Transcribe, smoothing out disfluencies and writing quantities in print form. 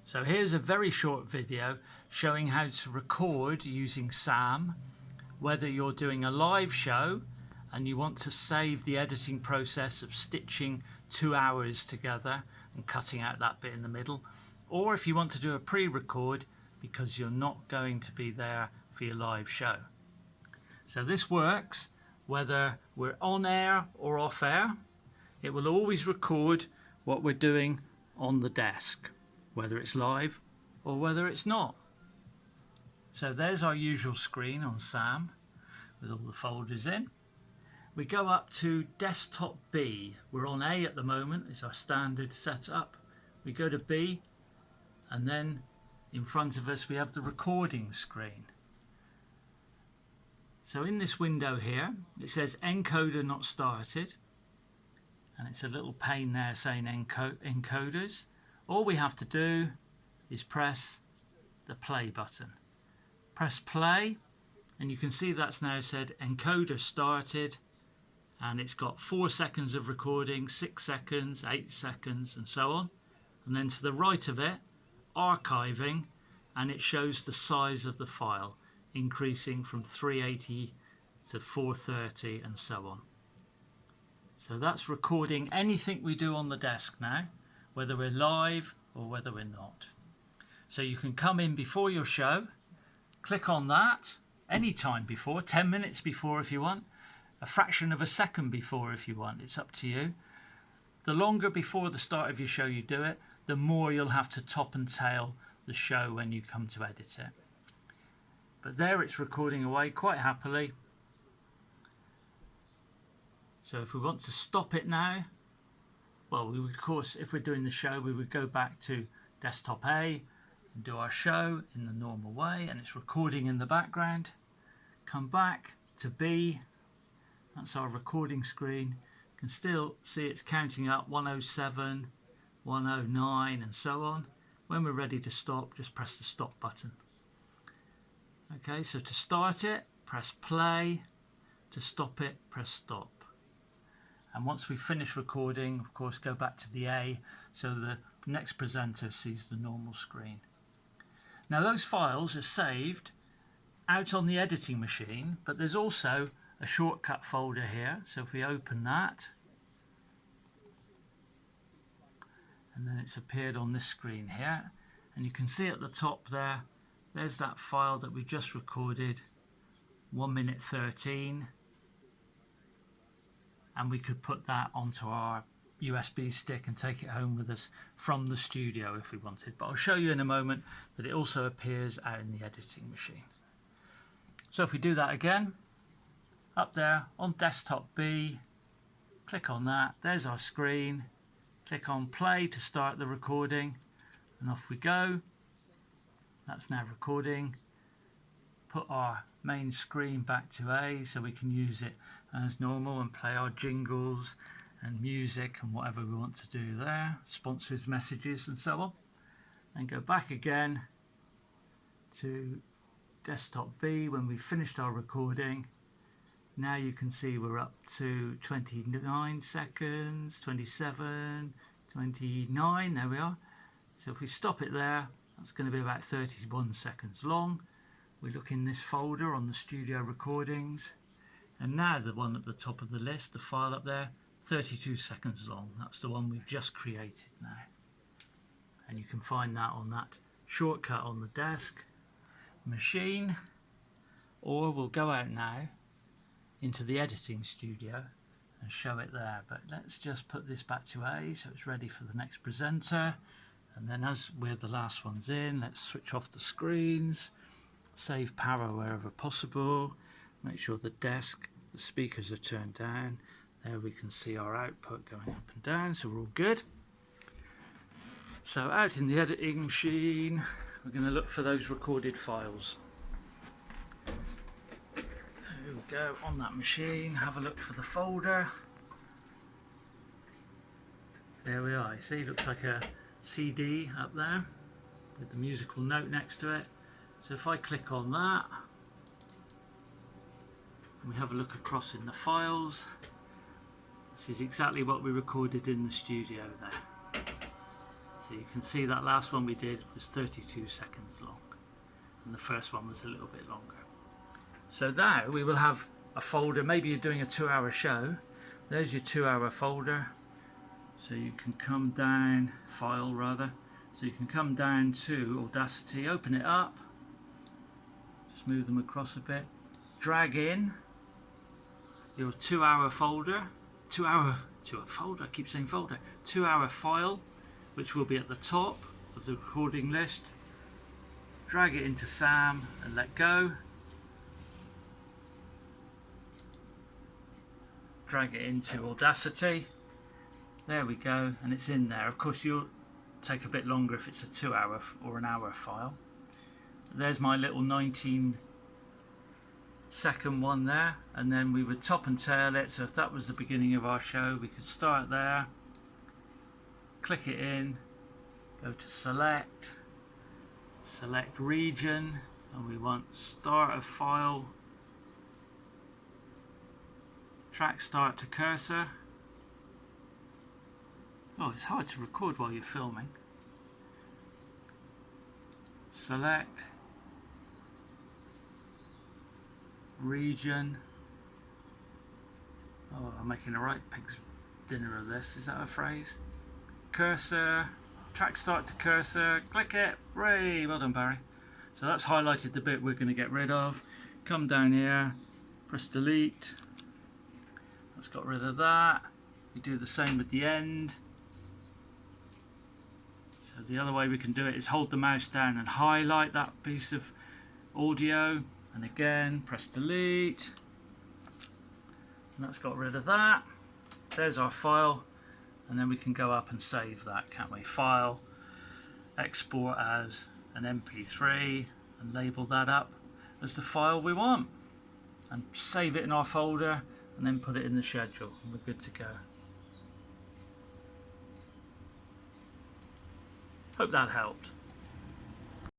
So here's a very short video showing how to record using SAM, whether you're doing a live show and you want to save the editing process of stitching 2 hours together and cutting out that bit in the middle, or if you want to do a pre-record because you're not going to be there for your live show. So this works whether we're on air or off air. It will always record what we're doing on the desk, whether it's live or whether it's not. So there's our usual screen on SAM with all the folders in. We go up to desktop B. We're on A at the moment, it's our standard setup. We go to B, and then in front of us we have the recording screen. So in this window here it says encoder not started, and it's a little pane there saying encoders. All we have to do is press the play button. Press play and you can see that's now said encoder started, and it's got 4 seconds of recording, 6 seconds, 8 seconds and so on. And then to the right of it, archiving, and it shows the size of the file increasing from 380 to 430 and so on. So that's recording anything we do on the desk now, whether we're live or whether we're not. So you can come in before your show, click on that any time before, 10 minutes before if you want, a fraction of a second before if you want, it's up to you. The longer before the start of your show you do it, the more you'll have to top and tail the show when you come to edit it. But there it's recording away quite happily. So if we want to stop it now, well, we would, of course, if we're doing the show, we would go back to desktop A and do our show in the normal way, and it's recording in the background. Come back to B, that's our recording screen. You can still see it's counting up 107, 109 and so on. When we're ready to stop, just press the stop button. Okay, so to start it, press play. To stop it, press stop. And once we finish recording, of course, go back to the A so the next presenter sees the normal screen. Now those files are saved out on the editing machine, but there's also a shortcut folder here. So if we open that, and then it's appeared on this screen here, and you can see at the top there, there's that file that we just recorded, 1 minute 13. And we could put that onto our USB stick and take it home with us from the studio if we wanted. But I'll show you in a moment that it also appears out in the editing machine. So if we do that again, up there on desktop B, click on that, there's our screen, click on play to start the recording, and off we go. That's now recording. Put our main screen back to A so we can use it as normal and play our jingles and music and whatever we want to do there, sponsors, messages and so on. Then go back again to desktop B when we've finished our recording. Now you can see we're up to 29 seconds, 27, 29, there we are. So if we stop it there, that's going to be about 31 seconds long. We look in this folder on the studio recordings, and now the one at the top of the list, the file up there, 32 seconds long. That's the one we've just created now. And you can find that on that shortcut on the desk machine, or we'll go out now into the editing studio and show it there. But let's just put this back to A so it's ready for the next presenter. And then as we're the last ones in, let's switch off the screens. Save power wherever possible. Make sure the desk, the speakers are turned down. There we can see our output going up and down, so we're all good. So out in the editing machine, we're going to look for those recorded files. There we go, on that machine, have a look for the folder. There we are, you see, it looks like a CD up there with the musical note next to it. So if I click on that, and we have a look across in the files, this is exactly what we recorded in the studio there. So you can see that last one we did was 32 seconds long, and the first one was a little bit longer. So now we will have a folder. Maybe you're doing a 2-hour show. There's your 2-hour folder. So you can come down, file rather. So you can come down to Audacity, open it up, just move them across a bit, drag in your 2-hour folder, 2-hour folder, I keep saying folder, 2-hour file, which will be at the top of the recording list. Drag it into Sam and let go. Drag it into Audacity. There we go, and it's in there. Of course, you'll take a bit longer if it's a 2-hour or an hour file. There's my little 19-second one there, and then we would top and tail it. So if that was the beginning of our show, we could start there, click it in, go to select region, and we want start of file, track start to cursor. Oh, it's hard to record while you're filming. Select region. Oh, I'm making a right pig's dinner of this. Is that a phrase? Cursor, track start to cursor, click it. Hooray! Well done, Barry. So that's highlighted the bit we're going to get rid of. Come down here, press delete. That's got rid of that. We do the same with the end. So the other way we can do it is hold the mouse down and highlight that piece of audio, and again press delete, and that's got rid of that. There's our file, and then we can go up and save that, can't we? File, export as an MP3, and label that up as the file we want, and save it in our folder, and then put it in the schedule, and we're good to go. Hope that helped.